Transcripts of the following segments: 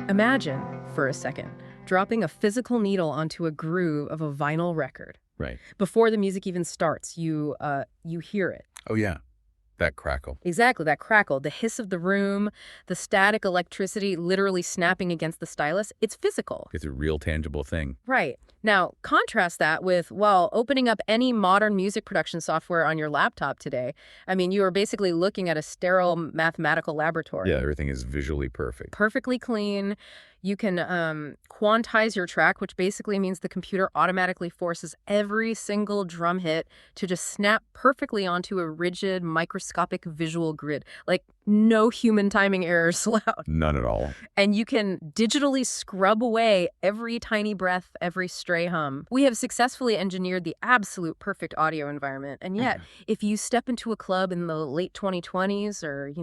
Imagine, for a second, dropping a physical needle onto a groove of a vinyl record. Right. Before the music even starts, you hear it. Oh, yeah. That crackle. Exactly, that crackle, the hiss of the room, the static electricity literally snapping against the stylus. It's physical. It's a real tangible thing. Right. Now, contrast that with, well, opening up any modern music production software on your laptop today. I mean, you are basically looking at a sterile mathematical laboratory. Yeah, everything is visually perfect. Perfectly clean. You can quantize your track, which basically means the computer automatically forces every single drum hit to just snap perfectly onto a rigid, microscopic visual grid. Like, no human timing errors allowed. None at all. And you can digitally scrub away every tiny breath, every stray hum. We have successfully engineered the absolute perfect audio environment. And yet, if you step into a club in the late 2020s or,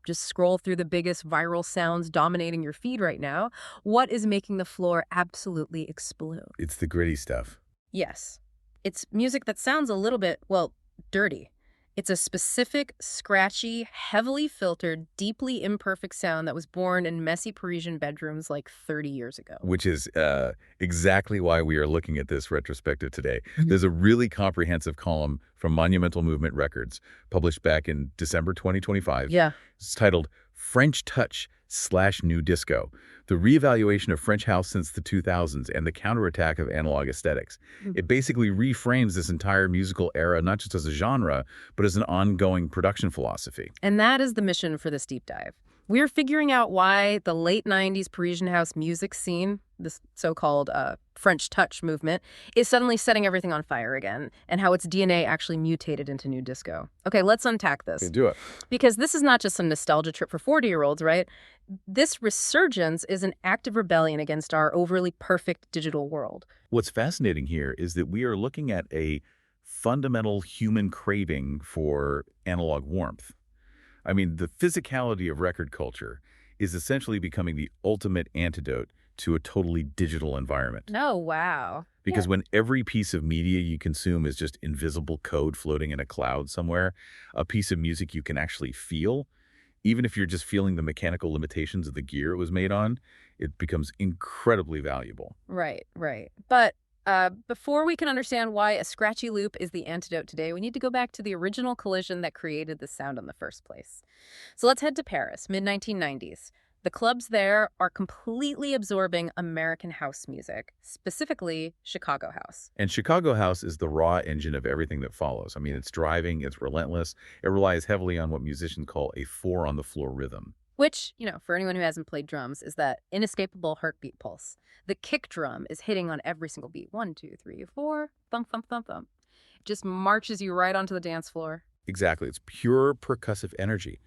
just scroll through the biggest viral sounds dominating your feed right now, what is making the floor absolutely explode? It's the gritty stuff. Yes. It's music that sounds a little bit, well, dirty. It's a specific, scratchy, heavily filtered, deeply imperfect sound that was born in messy Parisian bedrooms like 30 years ago. Which is exactly why we are looking at this retrospective today. There's a really comprehensive column from Monumental Movement Records, published back in December 2025. Yeah. It's titled French Touch / New Disco, the reevaluation of French house since the 2000s and the counterattack of analog aesthetics. It basically reframes this entire musical era not just as a genre, but as an ongoing production philosophy. And that is the mission for this deep dive. We're figuring out why the late 90s Parisian house music scene, this so-called French touch movement, is suddenly setting everything on fire again, and how its DNA actually mutated into new disco. Okay, let's unpack this. Okay, do it. Because this is not just some nostalgia trip for 40-year-olds, right? This resurgence is an active rebellion against our overly perfect digital world. What's fascinating here is that we are looking at a fundamental human craving for analog warmth. I mean, the physicality of record culture is essentially becoming the ultimate antidote to a totally digital environment. Oh, wow. Because when every piece of media you consume is just invisible code floating in a cloud somewhere, a piece of music you can actually feel, even if you're just feeling the mechanical limitations of the gear it was made on, it becomes incredibly valuable. Right. But before we can understand why a scratchy loop is the antidote today, we need to go back to the original collision that created the sound in the first place. So let's head to Paris, mid-1990s. The clubs there are completely absorbing American house music, specifically Chicago house. And Chicago house is the raw engine of everything that follows. I mean, it's driving, it's relentless. It relies heavily on what musicians call a four-on-the-floor rhythm. Which, for anyone who hasn't played drums, is that inescapable heartbeat pulse. The kick drum is hitting on every single beat. 1, 2, 3, 4, thump, thump, thump, thump. It just marches you right onto the dance floor. Exactly. It's pure percussive energy.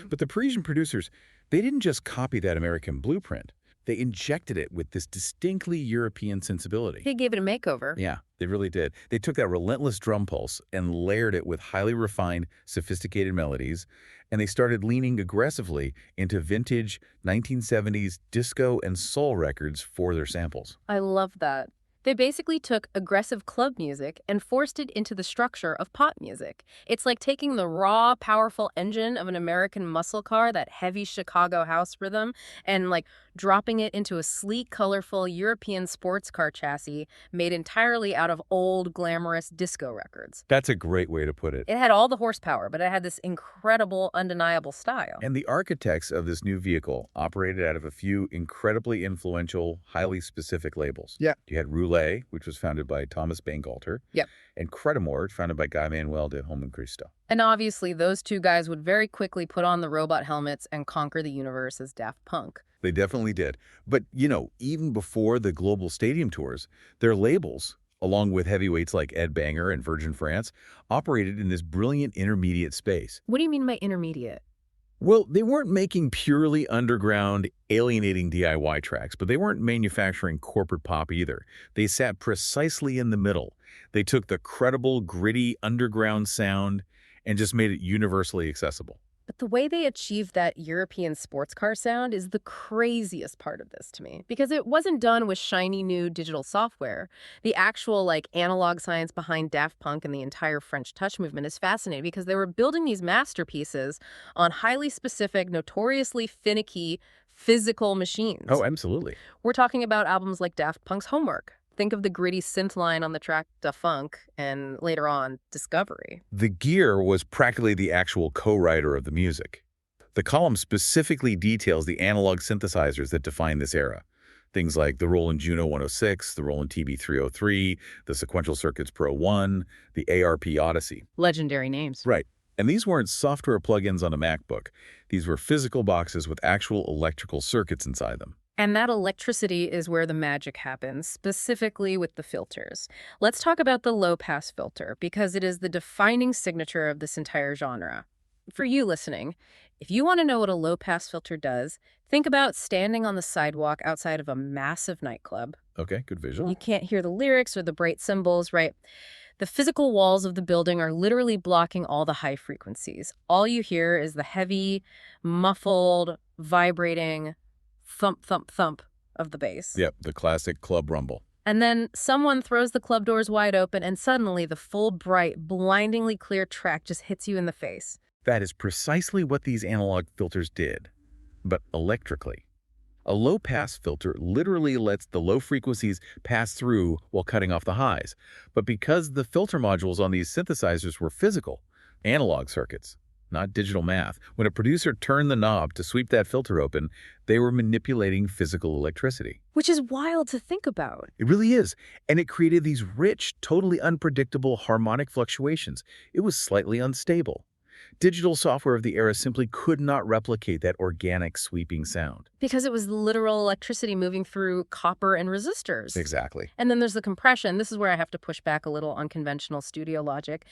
But the Parisian producers, they didn't just copy that American blueprint. They injected it with this distinctly European sensibility. They gave it a makeover. Yeah, they really did. They took that relentless drum pulse and layered it with highly refined, sophisticated melodies, and they started leaning aggressively into vintage 1970s disco and soul records for their samples. I love that. They basically took aggressive club music and forced it into the structure of pop music. It's like taking the raw, powerful engine of an American muscle car, that heavy Chicago house rhythm, and dropping it into a sleek, colorful European sports car chassis made entirely out of old, glamorous disco records. That's a great way to put it. It had all the horsepower, but it had this incredible, undeniable style. And the architects of this new vehicle operated out of a few incredibly influential, highly specific labels. Yeah. You had Roulet, which was founded by Thomas Bangalter. Yep. And Credamore, founded by Guy Manuel de Homem-Cristo. And obviously, those two guys would very quickly put on the robot helmets and conquer the universe as Daft Punk. They definitely did. But, even before the global stadium tours, their labels, along with heavyweights like Ed Banger and Virgin France, operated in this brilliant intermediate space. What do you mean by intermediate? Well, they weren't making purely underground, alienating DIY tracks, but they weren't manufacturing corporate pop either. They sat precisely in the middle. They took the credible, gritty, underground sound and just made it universally accessible. But the way they achieved that European sports car sound is the craziest part of this to me, because it wasn't done with shiny new digital software. The actual analog science behind Daft Punk and the entire French touch movement is fascinating, because they were building these masterpieces on highly specific, notoriously finicky physical machines. Oh, absolutely. We're talking about albums like Daft Punk's Homework. Think of the gritty synth line on the track Daft Punk, and later on, Discovery. The gear was practically the actual co-writer of the music. The column specifically details the analog synthesizers that define this era. Things like the Roland Juno 106, the Roland TB303, the Sequential Circuits Pro 1, the ARP Odyssey. Legendary names. Right. And these weren't software plugins on a MacBook. These were physical boxes with actual electrical circuits inside them. And that electricity is where the magic happens, specifically with the filters. Let's talk about the low-pass filter, because it is the defining signature of this entire genre. For you listening, if you want to know what a low-pass filter does, think about standing on the sidewalk outside of a massive nightclub. Okay, good visual. You can't hear the lyrics or the bright symbols, right? The physical walls of the building are literally blocking all the high frequencies. All you hear is the heavy, muffled, vibrating thump, thump, thump of the bass. Yep, the classic club rumble. And then someone throws the club doors wide open, and suddenly the full, bright, blindingly clear track just hits you in the face. That is precisely what these analog filters did, but electrically. A low-pass filter literally lets the low frequencies pass through while cutting off the highs. But because the filter modules on these synthesizers were physical, analog circuits, not digital math, when a producer turned the knob to sweep that filter open, they were manipulating physical electricity. Which is wild to think about. It really is. And it created these rich, totally unpredictable harmonic fluctuations. It was slightly unstable. Digital software of the era simply could not replicate that organic, sweeping sound. Because it was literal electricity moving through copper and resistors. Exactly. And then there's the compression. This is where I have to push back a little on conventional studio logic.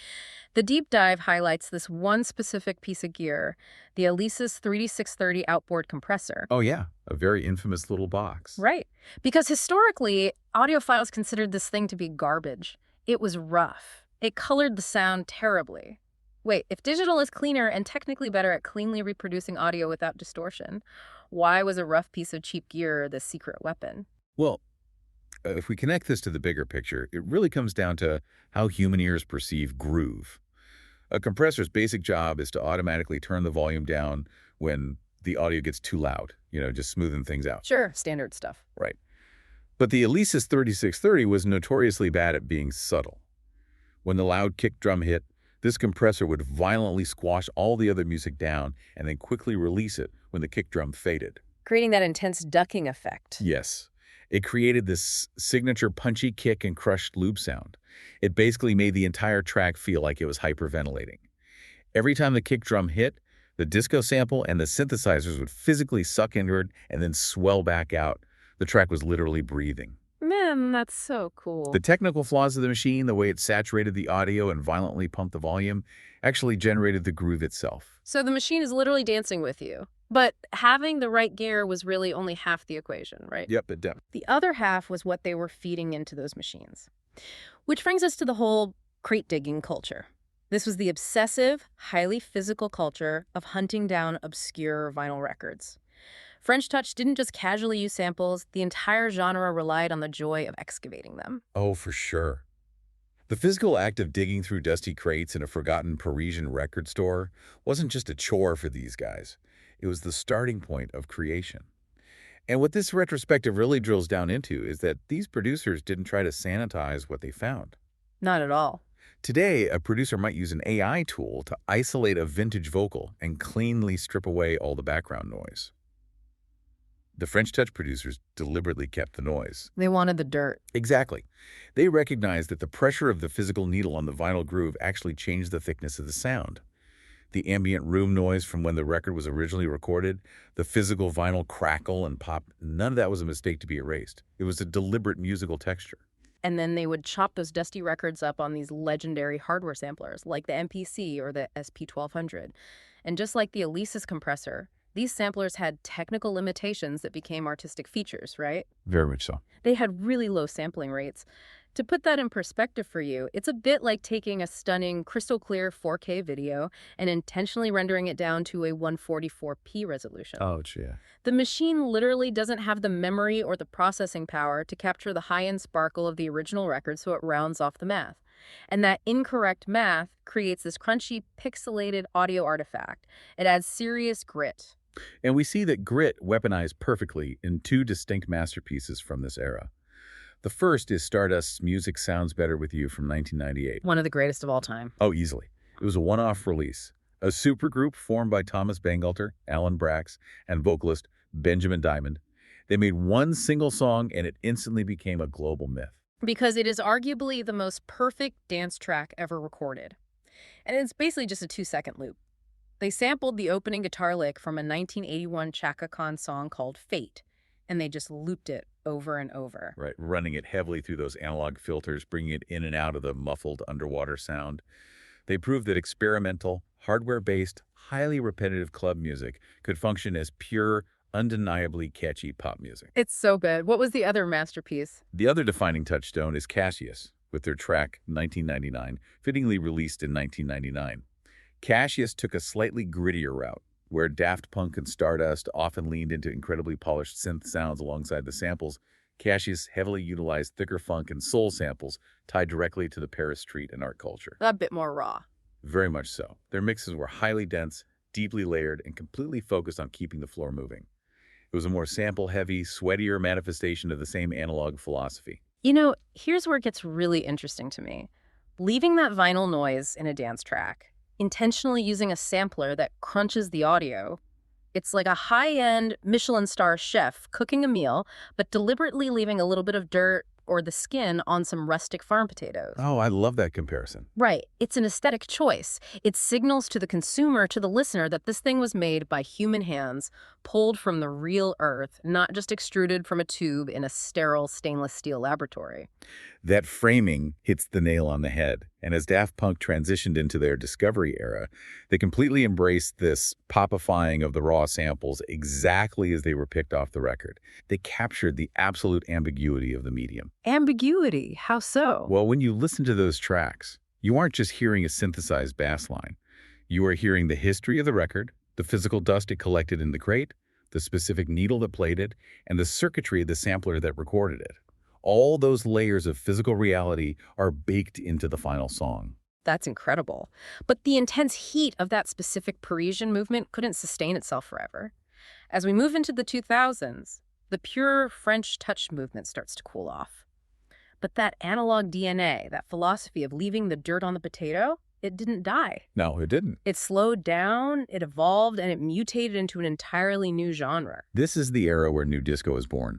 The deep dive highlights this one specific piece of gear, the Alesis 3630 outboard compressor. Oh, yeah. A very infamous little box. Right. Because historically, audiophiles considered this thing to be garbage. It was rough. It colored the sound terribly. Wait, if digital is cleaner and technically better at cleanly reproducing audio without distortion, why was a rough piece of cheap gear the secret weapon? Well, if we connect this to the bigger picture, it really comes down to how human ears perceive groove. A compressor's basic job is to automatically turn the volume down when the audio gets too loud, just smoothing things out. Sure, standard stuff. Right. But the Alesis 3630 was notoriously bad at being subtle. When the loud kick drum hit, this compressor would violently squash all the other music down and then quickly release it when the kick drum faded. Creating that intense ducking effect. Yes. It created this signature punchy kick and crushed loop sound. It basically made the entire track feel like it was hyperventilating. Every time the kick drum hit, the disco sample and the synthesizers would physically suck inward and then swell back out. The track was literally breathing. Man, that's so cool. The technical flaws of the machine, the way it saturated the audio and violently pumped the volume, actually generated the groove itself. So the machine is literally dancing with you. But having the right gear was really only half the equation, right? Yep, it definitely. The other half was what they were feeding into those machines. Which brings us to the whole crate digging culture. This was the obsessive, highly physical culture of hunting down obscure vinyl records. French Touch didn't just casually use samples, the entire genre relied on the joy of excavating them. Oh, for sure. The physical act of digging through dusty crates in a forgotten Parisian record store wasn't just a chore for these guys. It was the starting point of creation. And what this retrospective really drills down into is that these producers didn't try to sanitize what they found. Not at all. Today, a producer might use an AI tool to isolate a vintage vocal and cleanly strip away all the background noise. The French Touch producers deliberately kept the noise. They wanted the dirt. Exactly. They recognized that the pressure of the physical needle on the vinyl groove actually changed the thickness of the sound. The ambient room noise from when the record was originally recorded, the physical vinyl crackle and pop, none of that was a mistake to be erased. It was a deliberate musical texture. And then they would chop those dusty records up on these legendary hardware samplers, like the MPC or the SP1200. And just like the Alesis compressor, these samplers had technical limitations that became artistic features, right? Very much so. They had really low sampling rates. To put that in perspective for you, it's a bit like taking a stunning, crystal clear 4K video and intentionally rendering it down to a 144p resolution. Oh, yeah. The machine literally doesn't have the memory or the processing power to capture the high-end sparkle of the original record, so it rounds off the math. And that incorrect math creates this crunchy, pixelated audio artifact. It adds serious grit. And we see that grit weaponized perfectly in two distinct masterpieces from this era. The first is Stardust's Music Sounds Better With You from 1998. One of the greatest of all time. Oh, easily. It was a one-off release. A supergroup formed by Thomas Bangalter, Alan Brax, and vocalist Benjamin Diamond. They made one single song and it instantly became a global myth. Because it is arguably the most perfect dance track ever recorded. And it's basically just a 2-second loop. They sampled the opening guitar lick from a 1981 Chaka Khan song called Fate, and they just looped it over and over. Right, running it heavily through those analog filters, bringing it in and out of the muffled underwater sound. They proved that experimental, hardware-based, highly repetitive club music could function as pure, undeniably catchy pop music. It's so good. What was the other masterpiece? The other defining touchstone is Cassius, with their track 1999, fittingly released in 1999. Cassius took a slightly grittier route, where Daft Punk and Stardust often leaned into incredibly polished synth sounds alongside the samples. Cassius heavily utilized thicker funk and soul samples tied directly to the Paris street and art culture. A bit more raw. Very much so. Their mixes were highly dense, deeply layered, and completely focused on keeping the floor moving. It was a more sample-heavy, sweatier manifestation of the same analog philosophy. You know, here's where it gets really interesting to me. Leaving that vinyl noise in a dance track, intentionally using a sampler that crunches the audio. It's like a high-end Michelin star chef cooking a meal, but deliberately leaving a little bit of dirt or the skin on some rustic farm potatoes. Oh, I love that comparison. Right. It's an aesthetic choice. It signals to the consumer, to the listener, that this thing was made by human hands, pulled from the real earth, not just extruded from a tube in a sterile stainless steel laboratory. That framing hits the nail on the head. And as Daft Punk transitioned into their discovery era, they completely embraced this popifying of the raw samples exactly as they were picked off the record. They captured the absolute ambiguity of the medium. Ambiguity? How so? Well, when you listen to those tracks, you aren't just hearing a synthesized bass line. You are hearing the history of the record, the physical dust it collected in the crate, the specific needle that played it, and the circuitry of the sampler that recorded it. All those layers of physical reality are baked into the final song. That's incredible. But the intense heat of that specific Parisian movement couldn't sustain itself forever. As we move into the 2000s, the pure French touch movement starts to cool off. But that analog DNA, that philosophy of leaving the dirt on the potato, it didn't die. No, it didn't. It slowed down, it evolved, and it mutated into an entirely new genre. This is the era where new disco was born.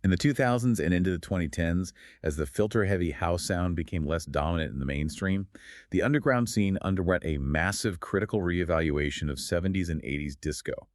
In the 2000s and into the 2010s, as the filter-heavy house sound became less dominant in the mainstream, the underground scene underwent a massive critical reevaluation of 70s and 80s disco,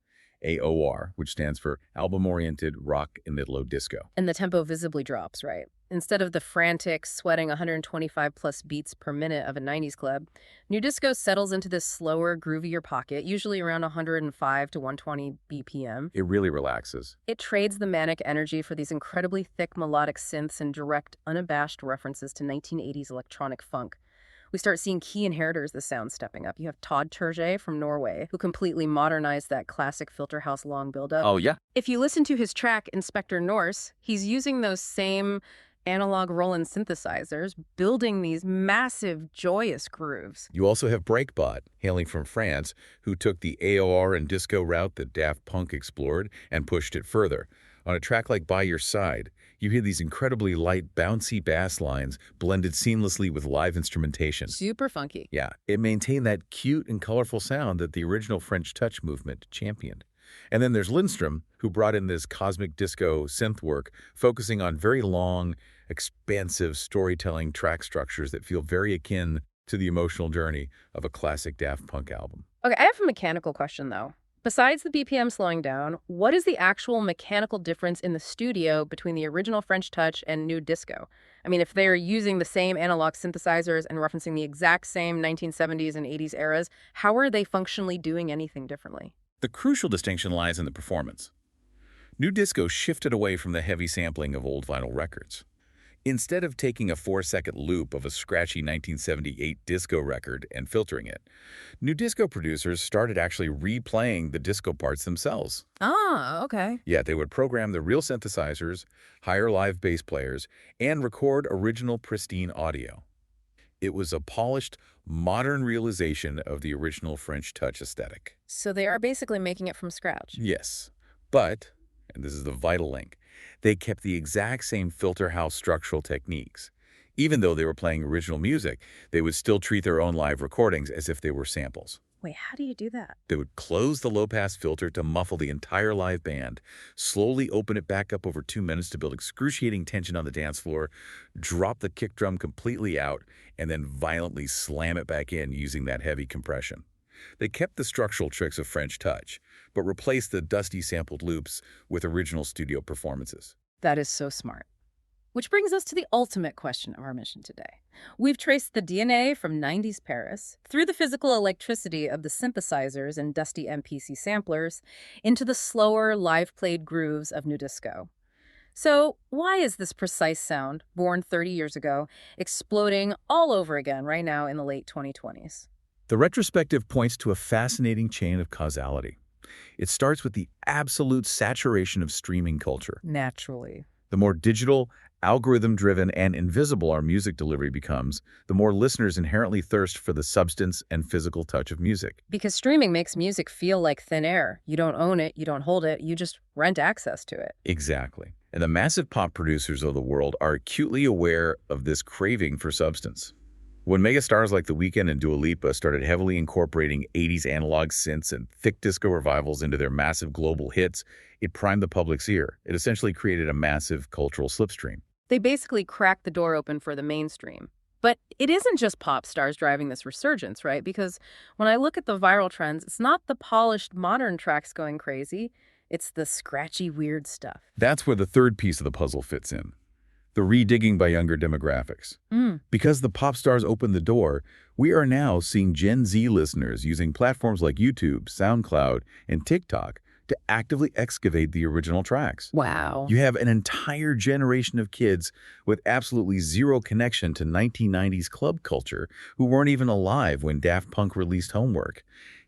AOR, which stands for Album-Oriented Rock and Mid-Low Disco. And the tempo visibly drops, right? Instead of the frantic, sweating 125-plus beats per minute of a 90s club, new disco settles into this slower, groovier pocket, usually around 105 to 120 BPM. It really relaxes. It trades the manic energy for these incredibly thick melodic synths and direct, unabashed references to 1980s electronic funk. We start seeing key inheritors of the sound stepping up. You have Todd Terje from Norway, who completely modernized that classic filter house long buildup. Oh, yeah? If you listen to his track, Inspector Norse, he's using those same analog Roland synthesizers, building these massive, joyous grooves. You also have Breakbot, hailing from France, who took the AOR and disco route that Daft Punk explored and pushed it further. On a track like By Your Side, you hear these incredibly light, bouncy bass lines blended seamlessly with live instrumentation. Super funky. Yeah, it maintained that cute and colorful sound that the original French touch movement championed. And then there's Lindstrom, who brought in this cosmic disco synth work, focusing on very long, expansive storytelling track structures that feel very akin to the emotional journey of a classic Daft Punk album. Okay, I have a mechanical question, though. Besides the BPM slowing down, what is the actual mechanical difference in the studio between the original French touch and new disco? I mean, if they're using the same analog synthesizers and referencing the exact same 1970s and 80s eras, how are they functionally doing anything differently? The crucial distinction lies in the performance. New disco shifted away from the heavy sampling of old vinyl records. Instead of taking a 4-second loop of a scratchy 1978 disco record and filtering it, new disco producers started actually replaying the disco parts themselves. Ah, okay. Yeah, they would program the real synthesizers, hire live bass players, and record original pristine audio. It was a polished, modern realization of the original French touch aesthetic. So they are basically making it from scratch. Yes, but, and this is the vital link, they kept the exact same filter house structural techniques. Even though they were playing original music, they would still treat their own live recordings as if they were samples. Wait, how do you do that? They would close the low-pass filter to muffle the entire live band, slowly open it back up over 2 minutes to build excruciating tension on the dance floor, drop the kick drum completely out, and then violently slam it back in using that heavy compression. They kept the structural tricks of French touch, but replaced the dusty sampled loops with original studio performances. That is so smart. Which brings us to the ultimate question of our mission today. We've traced the DNA from 90s Paris, through the physical electricity of the synthesizers and dusty MPC samplers, into the slower, live-played grooves of new disco. So why is this precise sound, born 30 years ago, exploding all over again right now in the late 2020s? The retrospective points to a fascinating chain of causality. It starts with the absolute saturation of streaming culture. Naturally. The more digital, algorithm-driven, and invisible our music delivery becomes, the more listeners inherently thirst for the substance and physical touch of music. Because streaming makes music feel like thin air. You don't own it, you don't hold it, you just rent access to it. Exactly. And the massive pop producers of the world are acutely aware of this craving for substance. When megastars like The Weeknd and Dua Lipa started heavily incorporating 80s analog synths and thick disco revivals into their massive global hits, it primed the public's ear. It essentially created a massive cultural slipstream. They basically cracked the door open for the mainstream. But it isn't just pop stars driving this resurgence, right? Because when I look at the viral trends, it's not the polished modern tracks going crazy. It's the scratchy, weird stuff. That's where the third piece of the puzzle fits in. The redigging by younger demographics. Because the pop stars opened the door, we are now seeing Gen Z listeners using platforms like YouTube, SoundCloud, and TikTok to actively excavate the original tracks. Wow. You have an entire generation of kids with absolutely zero connection to 1990s club culture who weren't even alive when Daft Punk released Homework.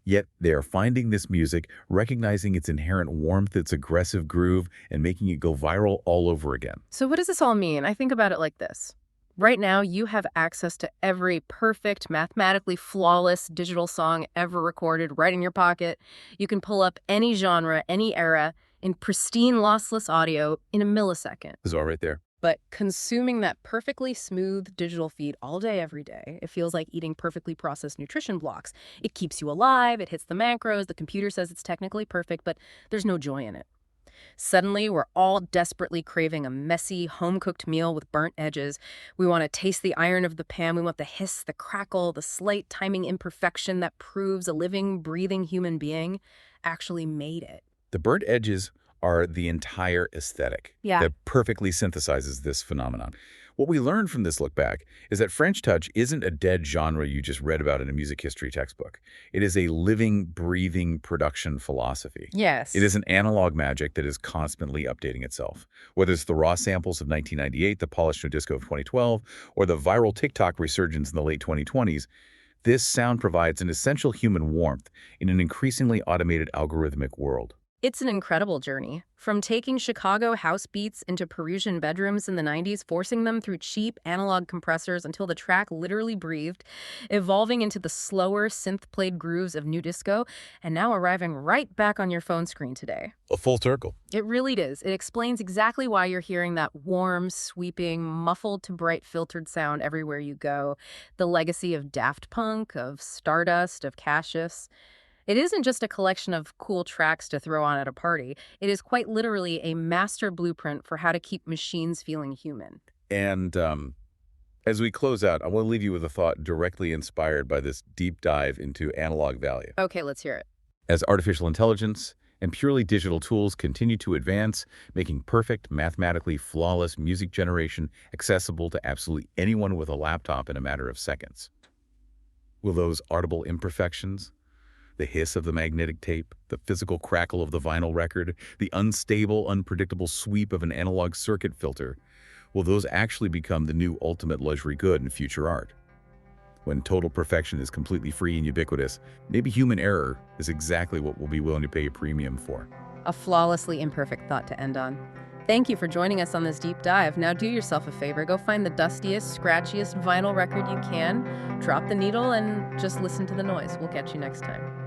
Yet they are finding this music, recognizing its inherent warmth, its aggressive groove, and making it go viral all over again. So what does this all mean? I think about it like this. Right now, you have access to every perfect, mathematically flawless digital song ever recorded right in your pocket. You can pull up any genre, any era, in pristine, lossless audio in a millisecond. This is all right there. But consuming that perfectly smooth digital feed all day, every day, it feels like eating perfectly processed nutrition blocks. It keeps you alive, it hits the macros, the computer says it's technically perfect, but there's no joy in it. Suddenly, we're all desperately craving a messy, home-cooked meal with burnt edges. We want to taste the iron of the pan. We want the hiss, the crackle, the slight timing imperfection that proves a living, breathing human being actually made it. The burnt edges are the entire aesthetic that perfectly synthesizes this phenomenon. What we learned from this look back is that French touch isn't a dead genre you just read about in a music history textbook. It is a living, breathing production philosophy. Yes. It is an analog magic that is constantly updating itself. Whether it's the raw samples of 1998, the polished new disco of 2012, or the viral TikTok resurgence in the late 2020s, this sound provides an essential human warmth in an increasingly automated algorithmic world. It's an incredible journey. From taking Chicago house beats into Parisian bedrooms in the 90s, forcing them through cheap analog compressors until the track literally breathed, evolving into the slower, synth-played grooves of new disco, and now arriving right back on your phone screen today. A full circle. It really is. It explains exactly why you're hearing that warm, sweeping, muffled to bright filtered sound everywhere you go. The legacy of Daft Punk, of Stardust, of Cassius. It isn't just a collection of cool tracks to throw on at a party. It is quite literally a master blueprint for how to keep machines feeling human. And as we close out, I want to leave you with a thought directly inspired by this deep dive into analog value. Okay, let's hear it. As artificial intelligence and purely digital tools continue to advance, making perfect, mathematically flawless music generation accessible to absolutely anyone with a laptop in a matter of seconds, will those audible imperfections, the hiss of the magnetic tape, the physical crackle of the vinyl record, the unstable, unpredictable sweep of an analog circuit filter, will those actually become the new ultimate luxury good in future art? When total perfection is completely free and ubiquitous, maybe human error is exactly what we'll be willing to pay a premium for. A flawlessly imperfect thought to end on. Thank you for joining us on this deep dive. Now do yourself a favor, go find the dustiest, scratchiest vinyl record you can, drop the needle, and just listen to the noise. We'll catch you next time.